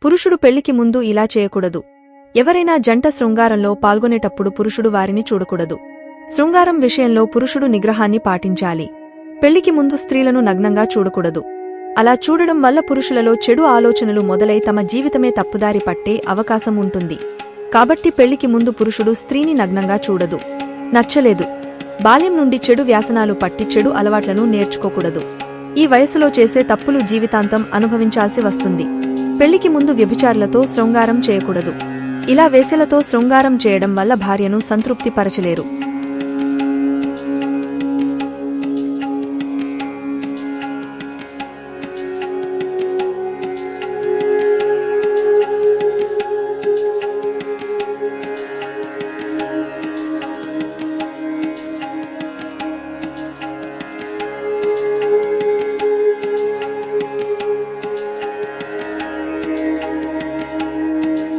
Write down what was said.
పురుషుడు పెళ్లికి ముందు ఇలా చేయకూడదు. ఎవరైనా జంట శృంగారంలో పాల్గొనేటప్పుడు పురుషుడు వారిని చూడకూడదు. శృంగారం విషయంలో పురుషుడు నిగ్రహాన్ని పాటించాలి. పెళ్లికి ముందు స్త్రీలను నగ్నంగా చూడకూడదు. అలా చూడడం వల్ల పురుషులలో చెడు ఆలోచనలు మొదలై తమ జీవితమే తప్పుదారి పట్టే అవకాశం ఉంటుంది. కాబట్టి పెళ్లికి ముందు పురుషుడు స్త్రీని నగ్నంగా చూడదు. నచ్చలేదు. బాల్యం నుండి చెడు వ్యాసనాలు పట్టి చెడు అలవాట్లను నేర్చుకోకూడదు. ఈ వయసులో చేసే తప్పులు జీవితాంతం అనుభవించాల్సి వస్తుంది. పెళ్లికి ముందు వ్యభిచారులతో శృంగారం చేయకూడదు. ఇలా వేశ్యలతో శృంగారం చేయడం వల్ల భార్యను సంతృప్తి పరచలేరు.